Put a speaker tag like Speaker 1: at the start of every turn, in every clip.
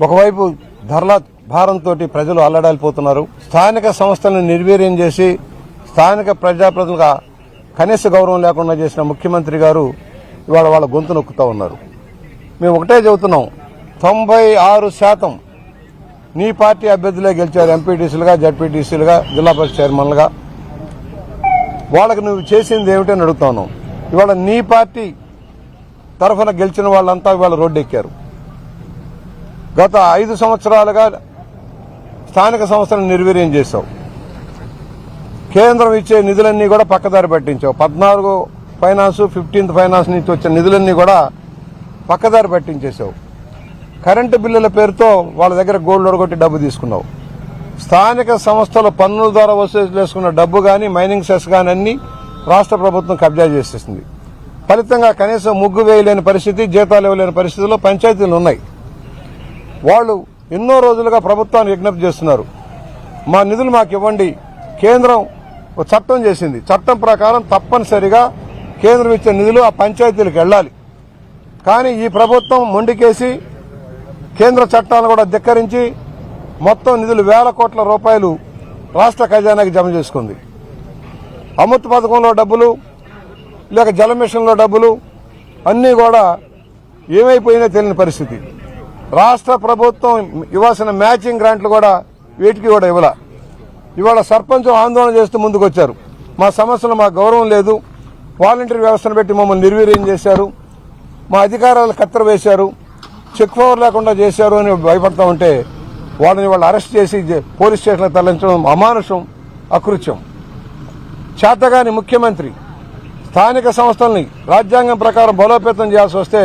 Speaker 1: ఒకవైపు ధరల భారంతో ప్రజలు అల్లడాలిపోతున్నారు. స్థానిక సంస్థలను నిర్వీర్యం చేసి స్థానిక ప్రజాప్రతినిధులుగా కనీస గౌరవం లేకుండా చేసిన ముఖ్యమంత్రి గారు ఇవాళ వాళ్ళ గొంతు నొక్కుతూ ఉన్నారు. మేము ఒకటే చెబుతున్నాం, 96% నీ పార్టీ అభ్యర్థులే గెలిచారు. ఎంపీటీసీలుగా, జడ్పీటీసీలుగా, జిల్లా పరిషత్ చైర్మన్లుగా. వాళ్ళకి నువ్వు చేసింది ఏమిటని అడుగుతాను. ఇవాళ నీ పార్టీ తరఫున గెలిచిన వాళ్ళంతా ఇవాళ రోడ్డు ఎక్కారు. గత 5 సంవత్సరాలుగా స్థానిక సంస్థలను నిర్వీర్యం చేశావు. కేంద్రం ఇచ్చే నిధులన్నీ కూడా పక్కదారి పట్టించావు. 14 ఫైనాన్స్, 15th ఫైనాన్స్ నుంచి వచ్చే నిధులన్నీ కూడా పక్కదారి పట్టించేశావు. కరెంటు బిల్లుల పేరుతో వాళ్ళ దగ్గర గోల్డ్ ఒడగొట్టి డబ్బు తీసుకున్నావు. స్థానిక సంస్థల పన్నుల ద్వారా వసూలు చేసుకున్న డబ్బు కానీ, మైనింగ్ సెస్ కానీ అన్ని రాష్ట్ర ప్రభుత్వం కబ్జా చేసేసింది. ఫలితంగా కనీసం ముగ్గు వేయలేని పరిస్థితి, జీతాలు ఇవ్వలేని పరిస్థితుల్లో పంచాయతీలు ఉన్నాయి. వాళ్ళు ఎన్నో రోజులుగా ప్రభుత్వాన్ని విజ్ఞప్తి చేస్తున్నారు, మా నిధులు మాకు ఇవ్వండి. కేంద్రం ఒక చట్టం చేసింది. చట్టం ప్రకారం తప్పనిసరిగా కేంద్రం ఇచ్చే నిధులు ఆ పంచాయతీలకు వెళ్లాలి. కానీ ఈ ప్రభుత్వం మొండికేసి కేంద్ర చట్టాలను కూడా ధిక్కరించి మొత్తం నిధులు వేల కోట్ల రూపాయలు రాష్ట్ర ఖజానాకి జమ చేసుకుంది. అమృత్ పథకంలో డబ్బులు, లేక జల మిషన్లో డబ్బులు అన్నీ కూడా ఏమైపోయినా తెలియని పరిస్థితి. రాష్ట్ర ప్రభుత్వం ఇవ్వాల్సిన మ్యాచింగ్ గ్రాంట్లు కూడా వీటికి కూడా ఇవ్వాల. ఇవాళ సర్పంచ్ ఆందోళన చేస్తూ ముందుకు వచ్చారు. మా సమస్యలు మాకు గౌరవం లేదు, వాలంటరీ వ్యవస్థను పెట్టి మమ్మల్ని నిర్వీర్యం చేశారు, మా అధికారాలు కత్తెర వేశారు, చెక్ పవర్ లేకుండా చేశారు అని భయపడతా ఉంటే వాళ్ళని వాళ్ళు అరెస్ట్ చేసి పోలీస్ స్టేషన్లకు తరలించడం అమానుషం, అకృత్యం. చేతగాని ముఖ్యమంత్రి స్థానిక సంస్థల్ని రాజ్యాంగం ప్రకారం బలోపేతం చేయాల్సి వస్తే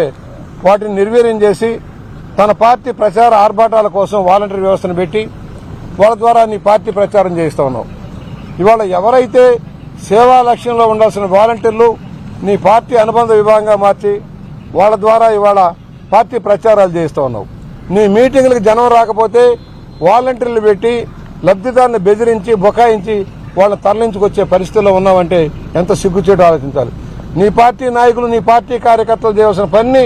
Speaker 1: వాటిని నిర్వీర్యం చేసి తన పార్టీ ప్రచార ఆర్భాటాల కోసం వాలంటరీ వ్యవస్థను పెట్టి వాళ్ళ ద్వారా నీ పార్టీ ప్రచారం చేయిస్తా ఉన్నావు. ఇవాళ ఎవరైతే సేవా లక్ష్యంలో ఉండాల్సిన వాలంటీర్లు నీ పార్టీ అనుబంధ విభాగంగా మార్చి వాళ్ళ ద్వారా ఇవాళ పార్టీ ప్రచారాలు చేయిస్తా ఉన్నావు. నీ మీటింగులకు జనం రాకపోతే వాలంటీర్లు పెట్టి లబ్ధిదారులను బెదిరించి బొకాయించి వాళ్ళని తరలించుకొచ్చే పరిస్థితుల్లో ఉన్నావంటే ఎంత సిగ్గుచేటు ఆలోచించాలి. నీ పార్టీ నాయకులు, నీ పార్టీ కార్యకర్తలు చేయవలసిన పని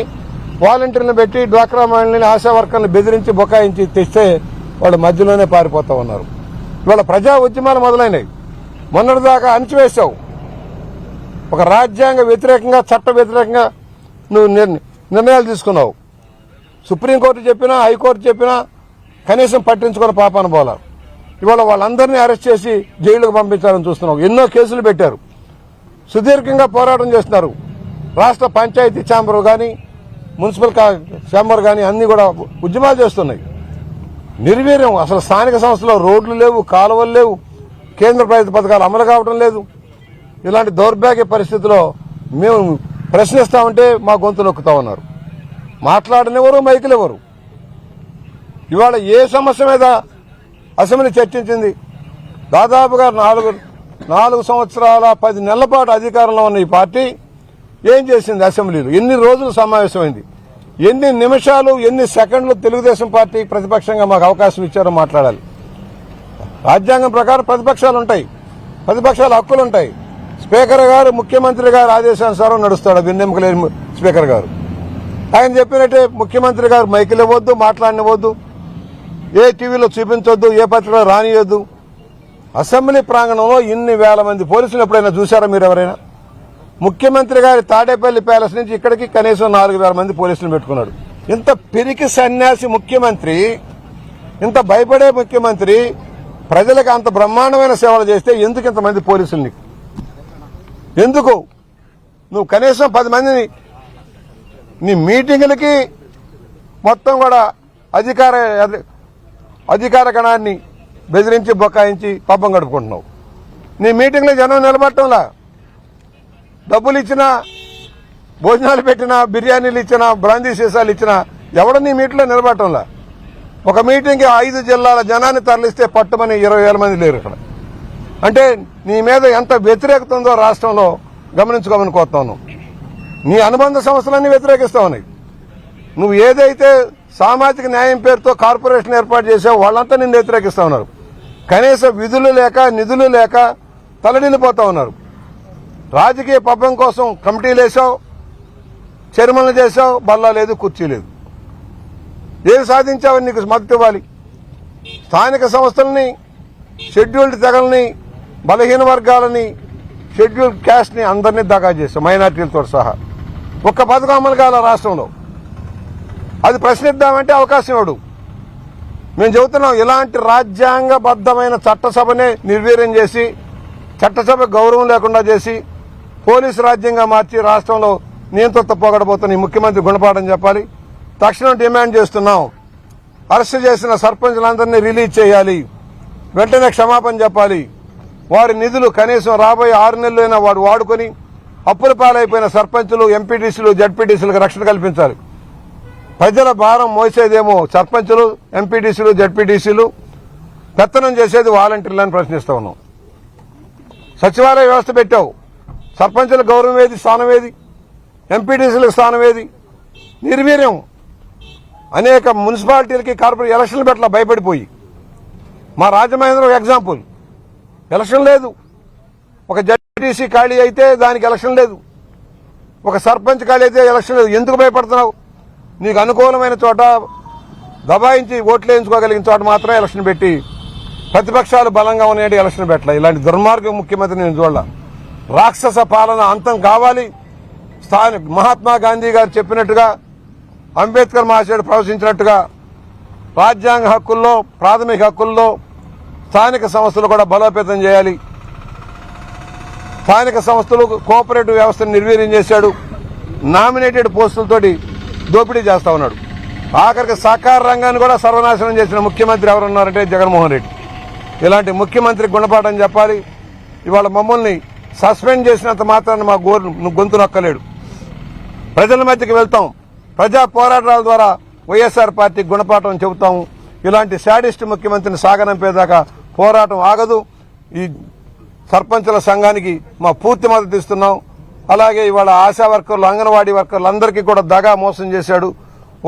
Speaker 1: వాలంటీర్లను పెట్టి డ్వాక్రా మహిళల్ని, ఆశా వర్కర్లను బెదిరించి బొకాయించి తెస్తే వాళ్ళు మధ్యలోనే పారిపోతా ఉన్నారు. ఇవాళ ప్రజా ఉద్యమాలు మొదలైనవి. మొన్నటిదాకా అణిచివేశావు. ఒక రాజ్యాంగ వ్యతిరేకంగా, చట్ట వ్యతిరేకంగా నువ్వు నిర్ణయాలు తీసుకున్నావు. సుప్రీంకోర్టు చెప్పినా, హైకోర్టు చెప్పినా కనీసం పట్టించుకున్న పాపాన పోలా. ఇవాళ వాళ్ళందరినీ అరెస్ట్ చేసి జైలుకు పంపించాలని చూస్తున్నావు. ఎన్నో కేసులు పెట్టారు. సుదీర్ఘంగా పోరాటం చేస్తున్నారు. రాష్ట్ర పంచాయతీ ఛాంబర్ కానీ, మున్సిపల్ ఛాంబర్ కానీ అన్ని కూడా ఉద్యమాలు చేస్తున్నాయి. నిర్వీర్యం. అసలు స్థానిక సంస్థలో రోడ్లు లేవు, కాలువలు లేవు, కేంద్ర ప్రభుత్వ పథకాలు అమలు కావడం లేదు. ఇలాంటి దౌర్భాగ్య పరిస్థితిలో మేము ప్రశ్నిస్తామంటే మా గొంతు నొక్కుతా ఉన్నారు. మాట్లాడనివ్వరు, మైకులు ఎవరు. ఇవాళ ఏ సమస్య మీద అసెంబ్లీ చర్చించింది? దాదాపుగా 4 సంవత్సరాల 10 నెలల పాటు అధికారంలో ఉన్న ఈ పార్టీ ఏం చేసింది? అసెంబ్లీలో ఎన్ని రోజులు సమావేశమైంది? ఎన్ని నిమిషాలు, ఎన్ని సెకండ్లు తెలుగుదేశం పార్టీ ప్రతిపక్షంగా మాకు అవకాశం ఇచ్చారో మాట్లాడాలి. రాజ్యాంగం ప్రకారం ప్రతిపక్షాలు ఉంటాయి, ప్రతిపక్షాల హక్కులు ఉంటాయి. స్పీకర్ గారు, ముఖ్యమంత్రి గారు ఆదేశానుసారం నడుస్తాడు. వెన్నెముక లేని స్పీకర్ గారు ఆయన చెప్పినట్టే ముఖ్యమంత్రి గారు మైకులు ఇవ్వద్దు, మాట్లాడనివ్వద్దు, ఏ టీవీలో చూపించొద్దు, ఏ పత్రికలో రానియొద్దు. అసెంబ్లీ ప్రాంగణంలో ఇన్ని వేల మంది పోలీసులు ఎప్పుడైనా చూశారా మీరు ఎవరైనా? ముఖ్యమంత్రి గారి తాడేపల్లి ప్యాలెస్ నుంచి ఇక్కడికి కనీసం 4,000 మంది పోలీసులు పెట్టుకున్నాడు. ఇంత పిరికి సన్యాసి ముఖ్యమంత్రి, ఇంత భయపడే ముఖ్యమంత్రి ప్రజలకు అంత బ్రహ్మాండమైన సేవలు చేస్తే ఎందుకు ఇంతమంది పోలీసులు? నీకు ఎందుకు? నువ్వు కనీసం 10 మందిని నీ మీటింగులకి మొత్తం కూడా అధికార గణాన్ని బెదిరించి బొకాయించి పబ్బం గడుపుకుంటున్నావు. నీ మీటింగ్లో జనం నిలబడటంలా, డబ్బులు ఇచ్చినా, భోజనాలు పెట్టినా, బిర్యానీలు ఇచ్చినా, బ్రాందీ సీసాలు ఇచ్చినా ఎవడ నీ మీటింగ్లో నిలబడటంలా. ఒక మీటింగ్కి 5 జిల్లాల జనాన్ని తరలిస్తే పట్టుమని 20,000 మంది లేరు ఇక్కడ. అంటే నీ మీద ఎంత వ్యతిరేకత ఉందో రాష్ట్రంలో గమనించుకోమని కోరుతాను. నీ అనుబంధ సంస్థలన్నీ వ్యతిరేకిస్తా ఉన్నాయి. నువ్వు ఏదైతే సామాజిక న్యాయం పేరుతో కార్పొరేషన్ ఏర్పాటు చేసావు వాళ్ళంతా నిన్ను వ్యతిరేకిస్తా ఉన్నారు. కనీస విధులు లేక, నిధులు లేక తలడిల్లిపోతా ఉన్నారు. రాజకీయ పబ్బం కోసం కమిటీలు వేసావు, చైర్మన్లు చేశావు, బల్లా లేదు, కుర్చీ లేదు. ఏం సాధించావని నీకు మద్దతు ఇవ్వాలి? స్థానిక సంస్థలని, షెడ్యూల్డ్ తెగల్ని, బలహీన వర్గాలని, షెడ్యూల్డ్ క్యాస్ట్ని అందరినీ దగా చేశావు, మైనార్టీలతో సహా. ఒక్క పథకం అమలు కాల రాష్ట్రంలో. అది ప్రశ్నిద్దామంటే అవకాశం ఇవ్వడు. మేము చెబుతున్నాం, ఇలాంటి రాజ్యాంగబద్ధమైన చట్టసభనే నిర్వీర్యం చేసి, చట్టసభ గౌరవం లేకుండా చేసి, పోలీసు రాజ్యంగా మార్చి రాష్ట్రంలో నియంత్రణ పోగొడబోతున్న ఈ ముఖ్యమంత్రి గుణపాఠం చెప్పాలి. తక్షణం డిమాండ్ చేస్తున్నాం, అరెస్టు చేసిన సర్పంచులందరినీ రిలీజ్ చేయాలి. వెంటనే క్షమాపణ చెప్పాలి. వారి నిధులు కనీసం రాబోయే 6 నెలలైనా వాడు వాడుకొని అప్పుల పాలైపోయిన సర్పంచులు, ఎంపీటీసీలు, జడ్పీటీసీలకు రక్షణ కల్పించాలి. ప్రజల భారం మోసేదేమో సర్పంచులు, ఎంపీటీసీలు, జడ్పీటీసీలు, పెత్తనం చేసేది వాలంటీర్లని ప్రశ్నిస్తా ఉన్నాం. సచివాలయ వ్యవస్థ పెట్టావు, సర్పంచుల గౌరవం ఏది, స్థానం ఏది? ఎంపీటీసీలకు స్థానం ఏది? నిర్వీర్యం. అనేక మున్సిపాలిటీలకి కార్పొరేట్ ఎలక్షన్లు పెట్టాల భయపడిపోయి. మా రాజమహేంద్రం ఒక ఎగ్జాంపుల్, ఎలక్షన్ లేదు. ఒక జడ్పీటీసీ ఖాళీ అయితే దానికి ఎలక్షన్ లేదు, ఒక సర్పంచ్ ఖాళీ అయితే ఎలక్షన్ లేదు. ఎందుకు భయపడుతున్నావు? నీకు అనుకూలమైన చోట దబాయించి ఓట్లు వేయించుకోగలిగిన చోట మాత్రమే ఎలక్షన్ పెట్టి, ప్రతిపక్షాలు బలంగా ఉన్నాయంటే ఎలక్షన్ పెట్టాలి. ఇలాంటి దుర్మార్గ ముఖ్యమంత్రి నేను చూడాల. రాక్షస పాలన అంతం కావాలి. స్థానిక మహాత్మా గాంధీ గారు చెప్పినట్టుగా, అంబేద్కర్ మహాశయుడు ప్రవచించినట్టుగా రాజ్యాంగ హక్కుల్లో, ప్రాథమిక హక్కుల్లో స్థానిక సంస్థలు కూడా బలోపేతం చేయాలి. స్థానిక సంస్థలు కోఆపరేటివ్ వ్యవస్థను నిర్వీర్యం చేశాడు. నామినేటెడ్ పోస్టులతోటి దోపిడీ చేస్తా ఉన్నాడు. ఆఖరికి సహకార రంగాన్ని కూడా సర్వనాశనం చేసిన ముఖ్యమంత్రి ఎవరున్నారంటే జగన్మోహన్ రెడ్డి. ఇలాంటి ముఖ్యమంత్రి గుణపాఠం చెప్పాలి. ఇవాళ మమ్మల్ని సస్పెండ్ చేసినంత మాత్రాన మా గొంతు నొక్కలేడు. ప్రజల మధ్యకి వెళ్తాం, ప్రజా పోరాటాల ద్వారా వైఎస్ఆర్ పార్టీ గుణపాఠం చెబుతాము. ఇలాంటి శాడిస్ట్ ముఖ్యమంత్రిని సాగనంపేదాకా పోరాటం ఆగదు. ఈ సర్పంచుల సంఘానికి మా పూర్తి మద్దతు ఇస్తున్నాం. అలాగే ఇవాళ ఆశా వర్కర్లు, అంగన్వాడీ వర్కర్లు అందరికీ కూడా దగా మోసం చేశాడు.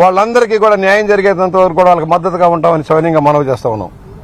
Speaker 1: వాళ్ళందరికీ కూడా న్యాయం జరిగేంత వరకు కూడా వాళ్ళకి మద్దతుగా ఉంటామని సవినయంగా మనవి చేస్తా ఉన్నాం.